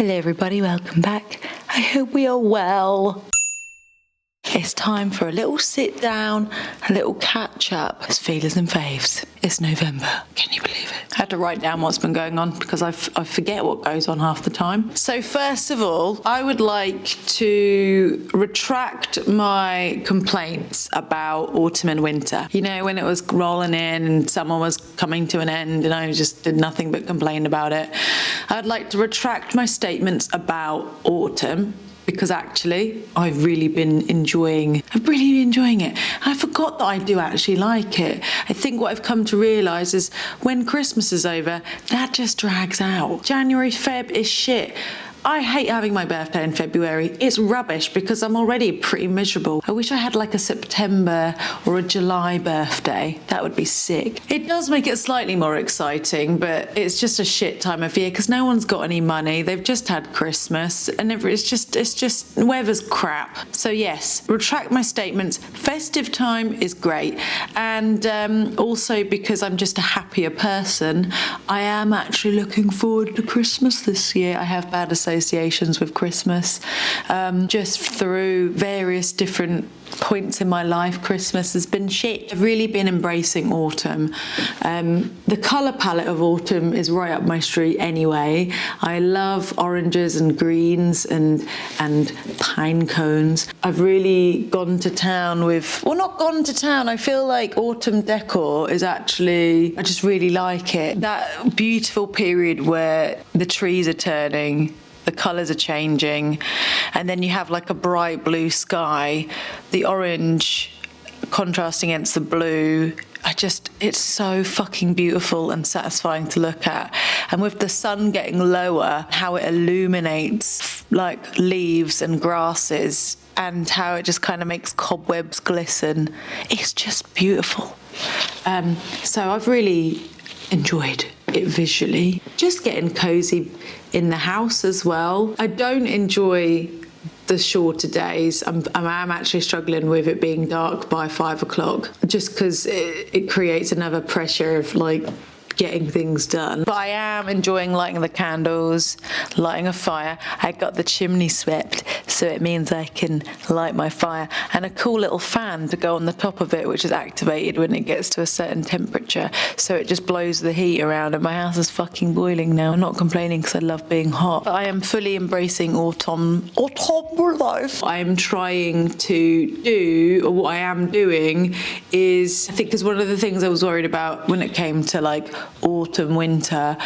Hello everybody, welcome back. I hope we are well. It's time for a little sit down, a little catch up. It's feelers and faves. It's November. Can you believe it? I had to write down what's been going on because I forget what goes on half the time. So first of all, I would like to retract my complaints about autumn and winter. You know, when it was rolling in and summer was coming to an end and I just did nothing but complain about it. I'd like to retract my statements about autumn, because actually I've really been enjoying it. I forgot that I do actually like it. I think what I've come to realise is when Christmas is over, that just drags out. January, Feb is shit. I hate having my birthday in February. It's rubbish because I'm already pretty miserable. I wish I had like a September or a July birthday. That would be sick. It does make it slightly more exciting, but it's just a shit time of year because no one's got any money. They've just had Christmas and it's just weather's crap. So yes, retract my statements. Festive time is great. And also because I'm just a happier person, I am actually looking forward to Christmas this year. I have bad associations with Christmas. Just through various different points in my life, Christmas has been shit. I've really been embracing autumn. The colour palette of autumn is right up my street anyway. I love oranges and greens and pine cones. I've really gone to town with, well, not gone to town, I feel like autumn decor is actually, I just really like it. That beautiful period where the trees are turning, the colours are changing, and then you have like a bright blue sky, the orange contrasting against the blue. It's so fucking beautiful and satisfying to look at. And with the sun getting lower, how it illuminates like leaves and grasses and how it just kind of makes cobwebs glisten. It's just beautiful. So I've really enjoyed it visually. Just getting cozy in the house as well. I don't enjoy the shorter days. I'm actually struggling with it being dark by 5 o'clock just because it creates another pressure of like getting things done. But I am enjoying lighting the candles, lighting a fire. I got the chimney swept, so it means I can light my fire, and a cool little fan to go on the top of it, which is activated when it gets to a certain temperature, so it just blows the heat around, and my house is fucking boiling now. I'm not complaining because I love being hot. But I am fully embracing autumn life. I'm trying to do, or what I am doing is, I think because one of the things I was worried about when it came to like autumn, winter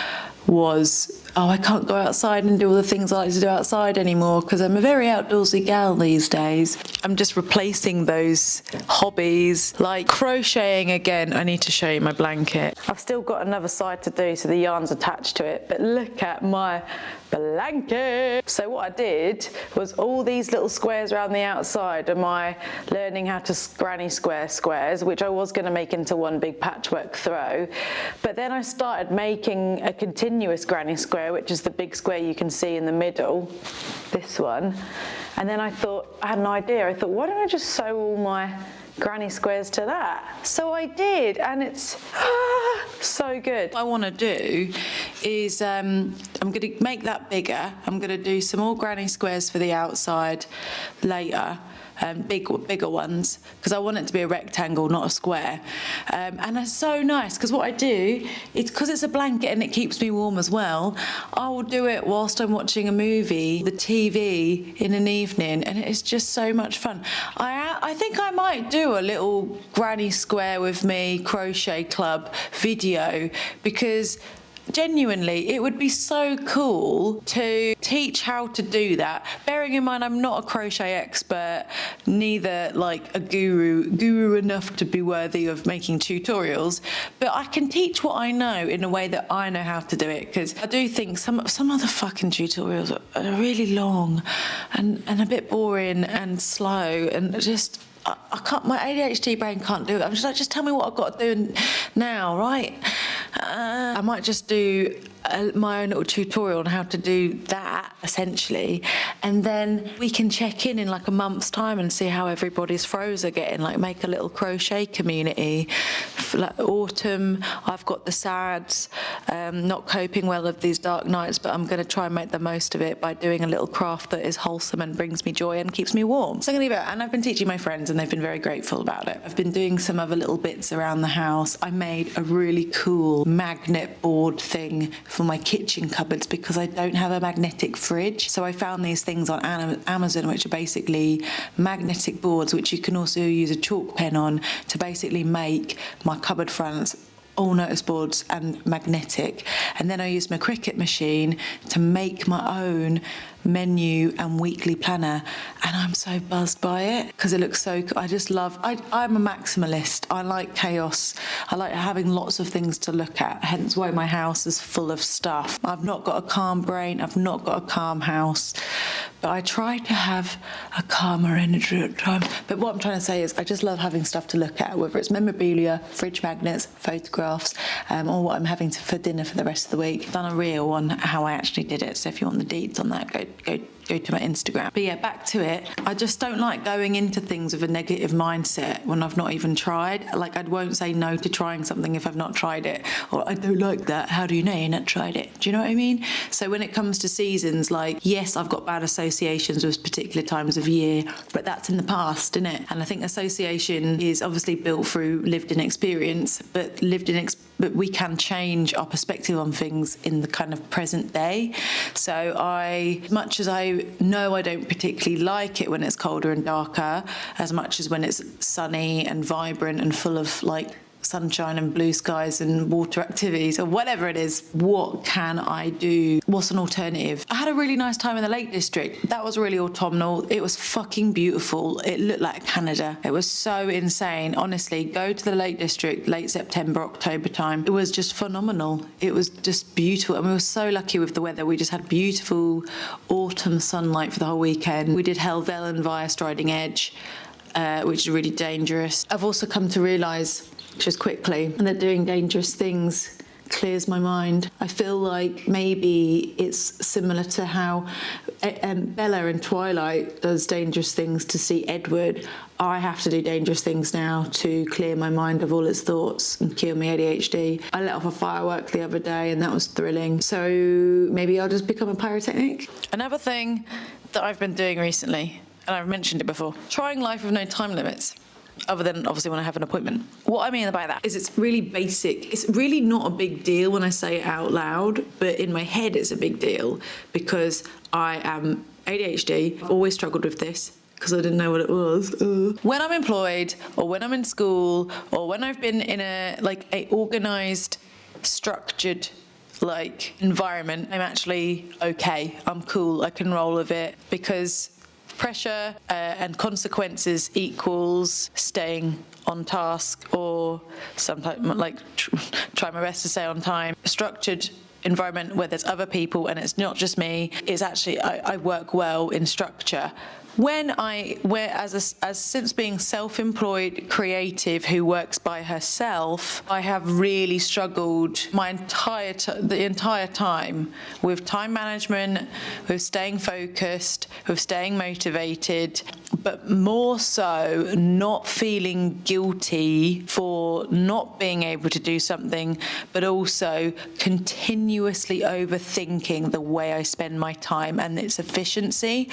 was, I can't go outside and do all the things I like to do outside anymore because I'm a very outdoorsy gal these days. I'm just replacing those hobbies, like crocheting again. I need to show you my blanket. I've still got another side to do, so the yarn's attached to it, but look at my blanket. So what I did was all these little squares around the outside are my learning how to granny square squares, which I was going to make into one big patchwork throw, but then I started making a continuous granny square, which is the big square you can see in the middle, this one. And then I had an idea. I thought, why don't I just sew all my granny squares to that? So I did, and it's so good. What I want to do is I'm going to make that bigger. I'm going to do some more granny squares for the outside later. Bigger ones, because I want it to be a rectangle, not a square. And it's so nice because what I do, it's because it's a blanket and it keeps me warm as well. I will do it whilst I'm watching a movie, the TV in an evening, and it's just so much fun. I think I might do a little granny square with me crochet club video, because genuinely, it would be so cool to teach how to do that. Bearing in mind, I'm not a crochet expert, neither like a guru enough to be worthy of making tutorials, but I can teach what I know in a way that I know how to do it, because I do think some of the fucking tutorials are really long and a bit boring and slow, and just I can't, my ADHD brain can't do it. I'm just like, just tell me what I've got to do now, right? I might just do my own little tutorial on how to do that, essentially. And then we can check in like a month's time and see how everybody's throws are getting, like make a little crochet community. Like autumn, I've got the sads, not coping well with these dark nights, but I'm going to try and make the most of it by doing a little craft that is wholesome and brings me joy and keeps me warm. So I'm going to leave it, and I've been teaching my friends and they've been very grateful about it. I've been doing some other little bits around the house. I made a really cool magnet board thing for my kitchen cupboards because I don't have a magnetic fridge. So I found these things on Amazon, which are basically magnetic boards, which you can also use a chalk pen on to basically make my cupboard fronts all notice boards and magnetic. And then I used my Cricut machine to make my own menu and weekly planner, and I'm so buzzed by it because it looks so I just love I'm a maximalist. I like chaos. I like having lots of things to look at, hence why my house is full of stuff. I've not got a calm brain, I've not got a calm house, but I try to have a calmer energy at times. But what I'm trying to say is I just love having stuff to look at, whether it's memorabilia, fridge magnets, photographs, or what I'm having for dinner for the rest of the week. I've done a reel on how I actually did it, so if you want the deets on that, go to my Instagram. But yeah, back to it. I just don't like going into things with a negative mindset when I've not even tried. Like, I won't say no to trying something if I've not tried it, or I don't like that. How do you know you've not tried it? Do you know what I mean? So when it comes to seasons, like, yes, I've got bad associations with particular times of year, but that's in the past, isn't it? And I think association is obviously built through lived-in experience, but but we can change our perspective on things in the kind of present day. So as much as I know I don't particularly like it when it's colder and darker, as much as when it's sunny and vibrant and full of like sunshine and blue skies and water activities or whatever it is, what can I do? What's an alternative? I had a really nice time in the Lake District. That was really autumnal. It was fucking beautiful. It looked like Canada. It was so insane. Honestly, go to the Lake District late September, October time. It was just phenomenal. It was just beautiful. And we were so lucky with the weather. We just had beautiful autumn sunlight for the whole weekend. We did Helvellyn via Striding Edge, which is really dangerous. I've also come to realise just quickly that doing dangerous things clears my mind. I feel like maybe it's similar to how Bella in Twilight does dangerous things to see Edward. I have to do dangerous things now to clear my mind of all its thoughts and cure my ADHD. I let off a firework the other day and that was thrilling. So maybe I'll just become a pyrotechnic. Another thing that I've been doing recently, and I've mentioned it before, trying life with no time limits. Other than obviously when I have an appointment. What I mean by that is it's really basic. It's really not a big deal when I say it out loud, but in my head it's a big deal because I am ADHD. I've always struggled with this because I didn't know what it was. When I'm employed or when I'm in school or when I've been in a organised, structured environment, I'm actually okay. I'm cool. I can roll with it because pressure and consequences equals staying on task, or sometimes try my best to stay on time. A structured environment where there's other people and it's not just me, it's actually I work well in structure. Since being self-employed creative who works by herself, I have really struggled the entire time with time management, with staying focused, with staying motivated, but more so not feeling guilty for not being able to do something, but also continuously overthinking the way I spend my time and its efficiency.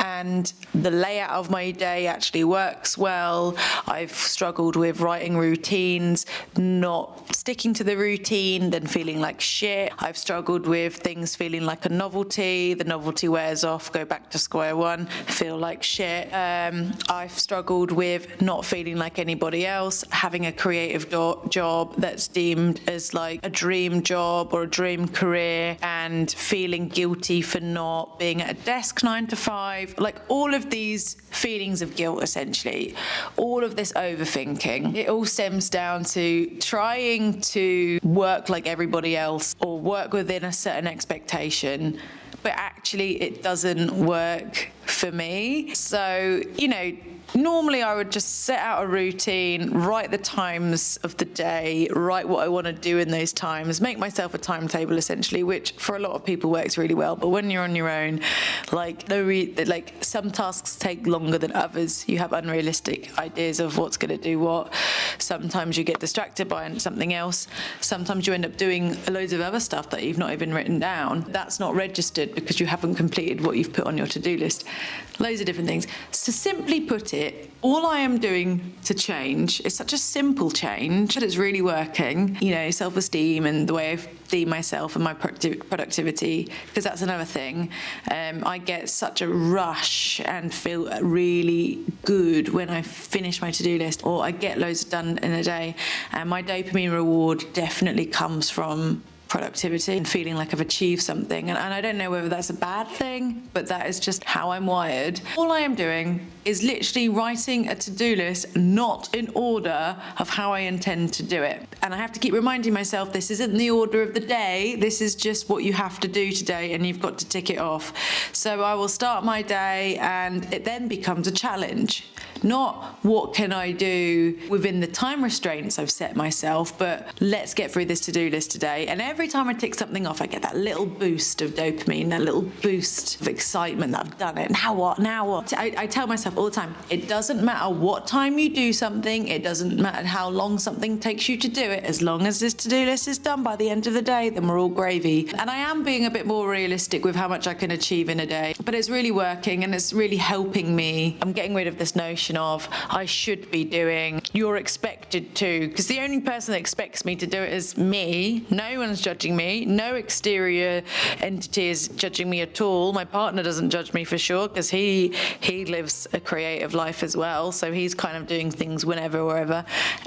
And the layout of my day actually works well. I've struggled with writing routines, not sticking to the routine, then feeling like shit. I've struggled with things feeling like a novelty. The novelty wears off, go back to square one, feel like shit. I've struggled with not feeling like anybody else, having a creative job that's deemed as like a dream job or a dream career, and feeling guilty for not being at a desk 9 to 5. Like all of these feelings of guilt, essentially, all of this overthinking, it all stems down to trying to work like everybody else or work within a certain expectation, but actually it doesn't work for me. So, normally I would just set out a routine, write the times of the day, write what I want to do in those times, make myself a timetable essentially, which for a lot of people works really well. But when you're on your own, like some tasks take longer than others. You have unrealistic ideas of what's going to do what. Sometimes you get distracted by something else. Sometimes you end up doing loads of other stuff that you've not even written down. That's not registered because you haven't completed what you've put on your to-do list. Loads of different things. So simply put it, all I am doing to change is such a simple change, but it's really working. You know, self-esteem and the way I see myself and my productivity, because that's another thing. I get such a rush and feel really good when I finish my to-do list, or I get loads done in a day. And my dopamine reward definitely comes from productivity and feeling like I've achieved something. And I don't know whether that's a bad thing, but that is just how I'm wired. All I am doing is literally writing a to-do list, not in order of how I intend to do it. And I have to keep reminding myself, this isn't the order of the day, this is just what you have to do today and you've got to tick it off. So I will start my day and it then becomes a challenge. Not what can I do within the time restraints I've set myself, but let's get through this to-do list today. And every time I tick something off, I get that little boost of dopamine, that little boost of excitement that I've done it. Now what? Now what? I tell myself all the time, it doesn't matter what time you do something, it doesn't matter how long something takes you to do it, as long as this to-do list is done by the end of the day, then we're all gravy. And I am being a bit more realistic with how much I can achieve in a day, but it's really working and it's really helping me. I'm getting rid of this notion of I should be doing, you're expected to, because the only person that expects me to do it is me. No one's judging me. No exterior entity is judging me at all. My partner doesn't judge me for sure because he lives a creative life as well, so he's kind of doing things whenever, wherever.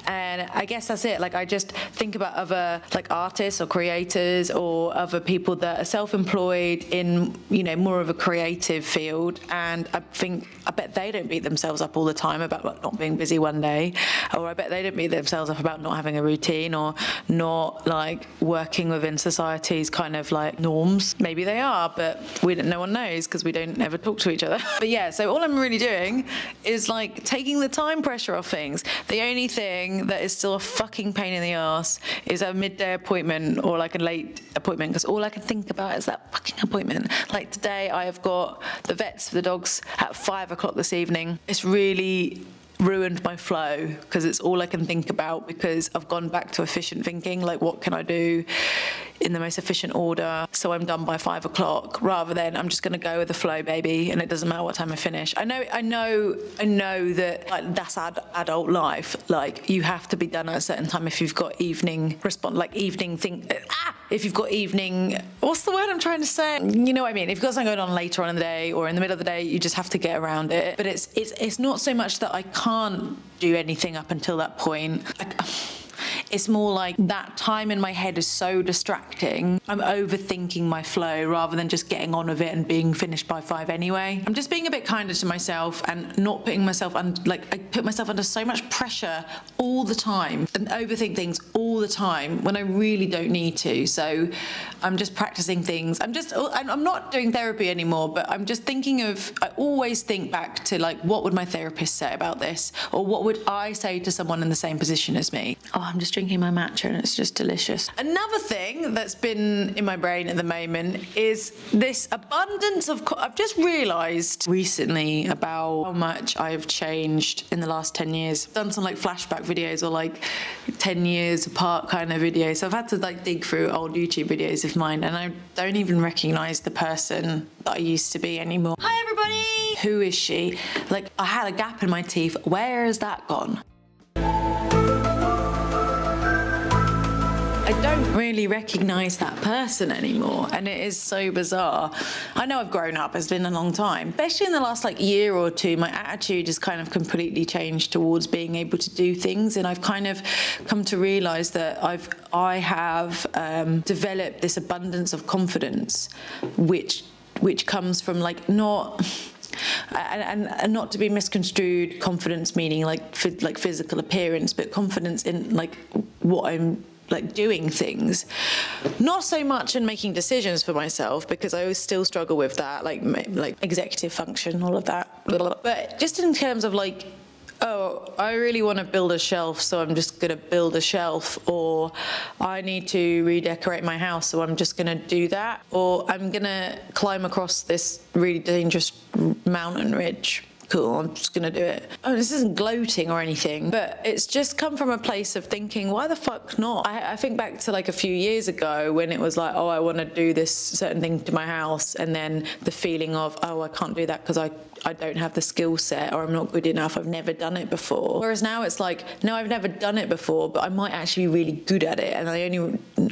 And I guess that's it. Like, I just think about other like artists or creators or other people that are self-employed in, you know, more of a creative field, and I bet they don't beat themselves up all the time about not being busy one day, or I bet they don't beat themselves up about not having a routine or not like working within society's kind of like norms. Maybe they are, but no one knows because we don't ever talk to each other. But yeah, so all I'm really doing is like taking the time pressure off things. The only thing that is still a fucking pain in the ass is a midday appointment or like a late appointment, because all I can think about is that fucking appointment. Like today I have got the vets for the dogs at 5 o'clock this evening. It's really ruined my flow because it's all I can think about, because I've gone back to efficient thinking, like what can I do in the most efficient order so I'm done by 5 o'clock, rather than I'm just going to go with the flow, baby, and it doesn't matter what time I finish. I know that like that's adult life. Like you have to be done at a certain time if you've got evening if you've got evening, what's the word I'm trying to say? You know what I mean? If you've got something going on later on in the day or in the middle of the day, you just have to get around it. But it's not so much that I can't do anything up until that point. It's more like that time in my head is so distracting. I'm overthinking my flow rather than just getting on with it and being finished by 5 anyway. I'm just being a bit kinder to myself and not putting myself under, like I put myself under so much pressure all the time and overthink things all the time when I really don't need to. So I'm just practicing things. I'm not doing therapy anymore, but I'm just thinking of, I always think back to like, what would my therapist say about this? Or what would I say to someone in the same position as me? Oh, I'm just drinking my matcha and it's just delicious. Another thing that's been in my brain at the moment is this abundance of, I've just realised recently about how much I've changed in the last 10 years. I've done some like flashback videos or like 10 years apart kind of videos. So I've had to like dig through old YouTube videos of mine and I don't even recognise the person that I used to be anymore. Hi everybody! Who is she? Like I had a gap in my teeth. Where has that gone? I don't really recognise that person anymore, and it is so bizarre. I know I've grown up, it's been a long time. Especially in the last like year or two, my attitude has kind of completely changed towards being able to do things, and I've kind of come to realise that I have developed this abundance of confidence, which comes from like not... And not to be misconstrued, confidence meaning like physical appearance, but confidence in like what I'm like doing things, not so much in making decisions for myself, because I always still struggle with that, like executive function, all of that, but just in terms of like, oh, I really want to build a shelf, so I'm just going to build a shelf, or I need to redecorate my house, so I'm just going to do that, or I'm going to climb across this really dangerous mountain ridge. Cool, I'm just gonna do it. Oh, this isn't gloating or anything, but it's just come from a place of thinking, why the fuck not? I think back to like a few years ago when it was like, oh, I want to do this certain thing to my house, and then the feeling of, oh, I can't do that because I don't have the skill set, or I'm not good enough, I've never done it before. Whereas now it's like, no, I've never done it before, but I might actually be really good at it, and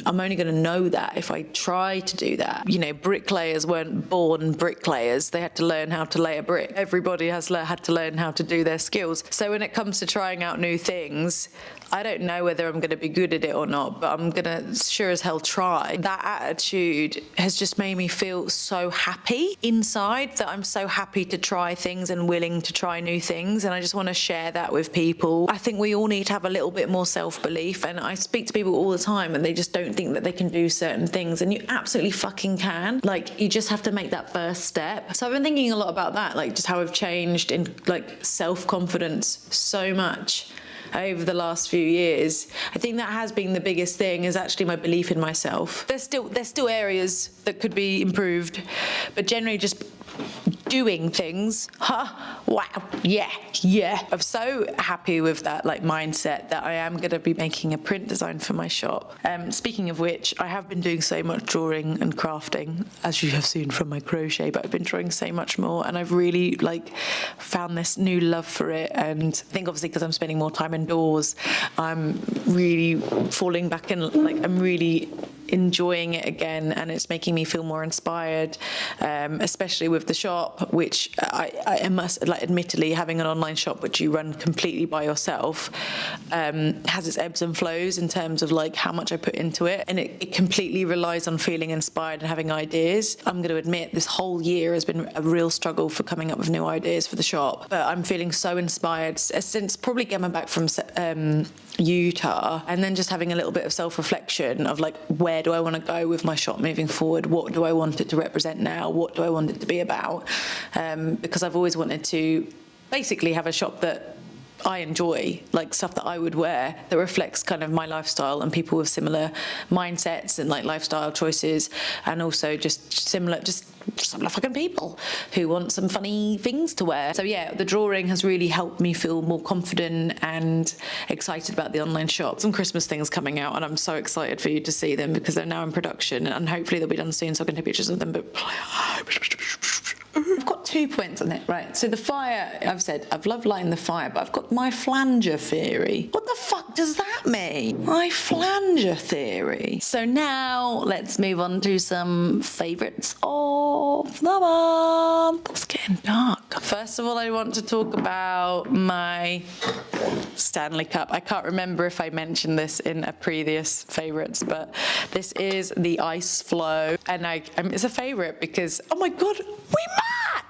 I'm only going to know that if I try to do that. You know, bricklayers weren't born bricklayers, they had to learn how to lay a brick. Everybody has had to learn how to do their skills. So when it comes to trying out new things, I don't know whether I'm going to be good at it or not, but I'm going to sure as hell try. That attitude has just made me feel so happy inside, that I'm so happy to try things and willing to try new things, and I just want to share that with people. I think we all need to have a little bit more self-belief, and I speak to people all the time and they just don't think that they can do certain things, and you absolutely fucking can. Like, you just have to make that first step. So I've been thinking a lot about that, like just how I've changed in like self-confidence so much over the last few years. I think that has been the biggest thing, is actually my belief in myself. There's still areas that could be improved, but generally just doing things. Wow, yeah. I'm so happy with that like mindset that I am going to be making a print design for my shop. Speaking of which, I have been doing so much drawing and crafting, as you have seen from my crochet, but I've been drawing so much more, and I've really like found this new love for it. And I think obviously because I'm spending more time indoors, I'm really falling back in, like I'm really enjoying it again, and it's making me feel more inspired, especially with the shop, which I must, like, admittedly, having an online shop which you run completely by yourself has its ebbs and flows in terms of like how much I put into it, and it completely relies on feeling inspired and having ideas. I'm going to admit this whole year has been a real struggle for coming up with new ideas for the shop, but I'm feeling so inspired since probably coming back from Utah, and then just having a little bit of self-reflection of like, where do I want to go with my shop moving forward? What do I want it to represent now? What do I want it to be about? Because I've always wanted to basically have a shop that I enjoy, like stuff that I would wear that reflects kind of my lifestyle, and people with similar mindsets and like lifestyle choices, and also just similar fucking people who want some funny things to wear. So yeah, the drawing has really helped me feel more confident and excited about the online shop. Some Christmas things coming out, and I'm so excited for you to see them because they're now in production, and hopefully they'll be done soon so I can take pictures of them. But I've got 2 points on it, right? So the fire, I've said I've loved lighting the fire, but I've got my flanger theory. What the fuck does that mean? My flanger theory. So now let's move on to some favourites of the month. It's getting dark. First of all, I want to talk about my Stanley Cup. I can't remember if I mentioned this in a previous favourites, but this is the Ice Flow, and it's a favourite because, oh my god, we met!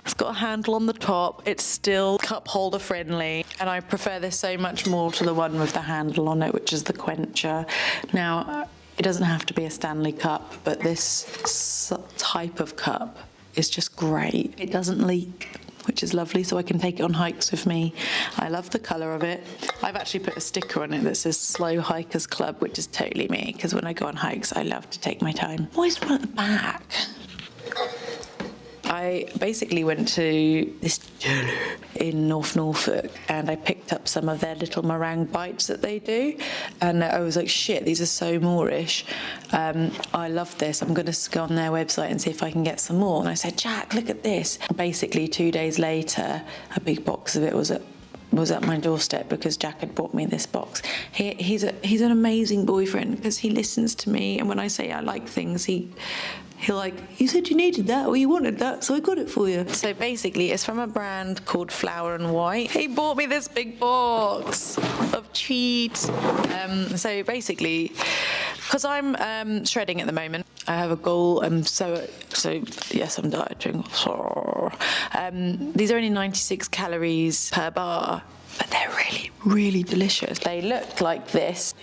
It's got a handle on the top, it's still cup holder friendly, and I prefer this so much more to the one with the handle on it, which is the Quencher. Now, it doesn't have to be a Stanley Cup, but this type of cup is just great. It doesn't leak, which is lovely, so I can take it on hikes with me. I love the colour of it. I've actually put a sticker on it that says Slow Hikers Club, which is totally me, because when I go on hikes, I love to take my time. Why is one at the back? I basically went to this in North Norfolk, and I picked up some of their little meringue bites that they do, and I was like, shit, these are so Moorish. I love this. I'm going to go on their website and see if I can get some more. And I said, Jack, look at this. Basically 2 days later, a big box of it was at my doorstep because Jack had bought me this box. He's an amazing boyfriend because he listens to me, and when I say I like things, He'll like, you said you needed that or you wanted that, so I got it for you. So basically, it's from a brand called Flower and White. He bought me this big box of cheats. So basically, because I'm shredding at the moment, I have a goal, and so yes, I'm dieting. These are only 96 calories per bar, but they're really, really delicious. They look like this.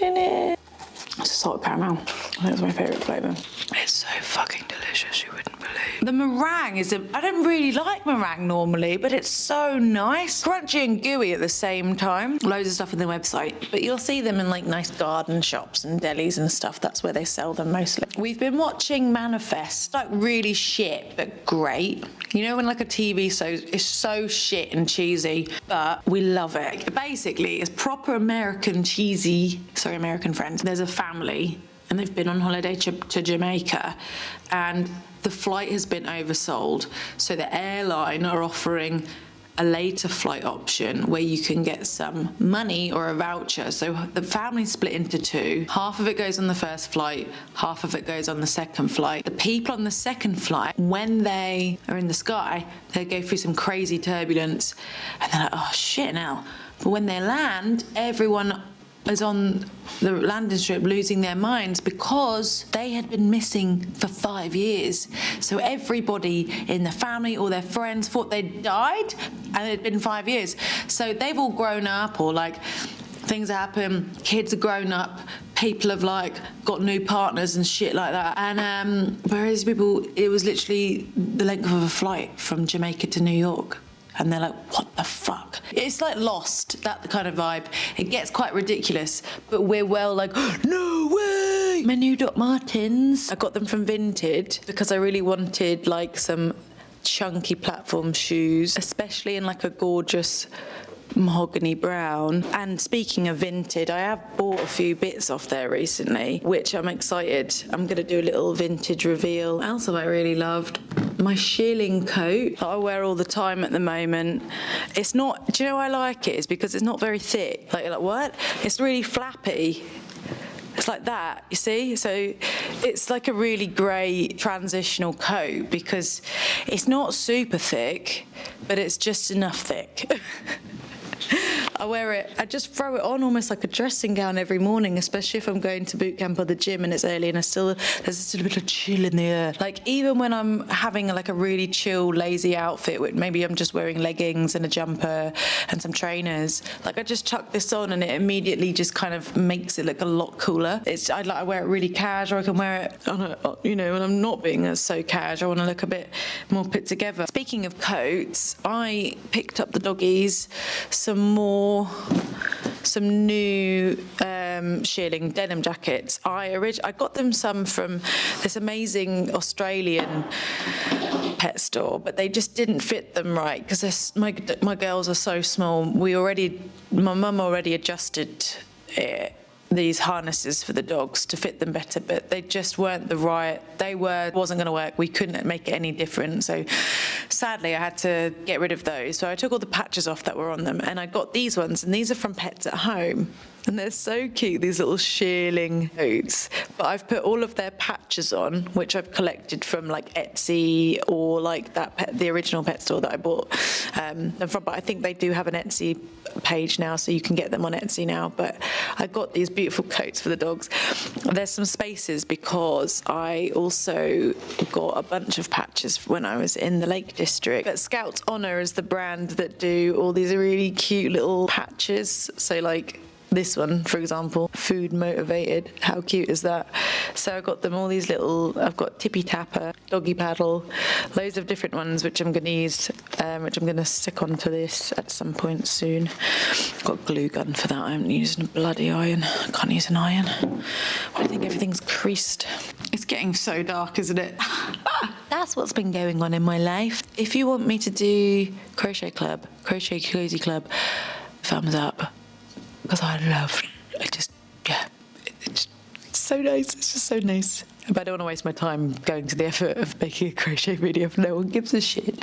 It's salted caramel. I think it's my favourite flavour. It's so fucking delicious, you wouldn't believe. The meringue I don't really like meringue normally, but it's so nice. Crunchy and gooey at the same time. Loads of stuff on the website, but you'll see them in like nice garden shops and delis and stuff. That's where they sell them mostly. We've been watching Manifest, like really shit, but great. You know when like a TV show is so shit and cheesy, but we love it. Basically, it's proper American cheesy, sorry, American friends. There's a family and they've been on holiday to Jamaica and the flight has been oversold. So the airline are offering a later flight option where you can get some money or a voucher. So the family split into two. Half of it goes on the first flight, half of it goes on the second flight. The people on the second flight, when they are in the sky, they go through some crazy turbulence and they're like, oh shit now. But when they land, everyone is on the landing strip losing their minds because they had been missing for 5 years. So everybody in the family or their friends thought they'd died and it had been 5 years. So they've all grown up or like things happen, kids are grown up, people have like got new partners and shit like that. And whereas people, it was literally the length of a flight from Jamaica to New York. And they're like, what the fuck? It's like Lost, that kind of vibe. It gets quite ridiculous, but we're well like, no way! My new Doc Martens, I got them from Vinted because I really wanted like some chunky platform shoes, especially in like a gorgeous mahogany brown. And speaking of Vinted, I have bought a few bits off there recently, which I'm excited. I'm going to do a little vintage reveal. What else have I really loved? My shearling coat that I wear all the time at the moment. It's not, do you know why I like it? It's because it's not very thick. Like, you're like, what? It's really flappy. It's like that, you see? So it's like a really great transitional coat because it's not super thick, but it's just enough thick. I wear it, I just throw it on almost like a dressing gown every morning, especially if I'm going to boot camp or the gym and it's early and there's still a bit of chill in the air. Like even when I'm having like a really chill, lazy outfit, with maybe I'm just wearing leggings and a jumper and some trainers, like I just chuck this on and it immediately just kind of makes it look a lot cooler. I wear it really casual, I can wear it on a, you know, when I'm not being so casual, I want to look a bit more put together. Speaking of coats, I picked up the doggies some new shearling denim jackets. I got them some from this amazing Australian pet store, but they just didn't fit them right because my girls are so small. My mum already adjusted these harnesses for the dogs to fit them better, but they just weren't the right. Wasn't going to work. We couldn't make it any different. So sadly, I had to get rid of those. So I took all the patches off that were on them, and I got these ones, and these are from Pets at Home. And they're so cute, these little shearling coats. But I've put all of their patches on, which I've collected from like Etsy or like the original pet store that I bought them from. But I think they do have an Etsy page now, so you can get them on Etsy now. But I got these beautiful coats for the dogs. There's some spaces because I also got a bunch of patches when I was in the Lake District. But Scouts Honour is the brand that do all these really cute little patches. So like this one, for example, food motivated. How cute is that? So I got them all these little, I've got Tippy Tapper, Doggy Paddle, loads of different ones which I'm going to use, which I'm going to stick onto this at some point soon. I've got a glue gun for that. I haven't used a bloody iron. I can't use an iron. I think everything's creased. It's getting so dark, isn't it? That's what's been going on in my life. If you want me to do Crochet Cozy Club, thumbs up. Because it's so nice. It's just so nice. But I don't want to waste my time going to the effort of making a crochet video if no one gives a shit.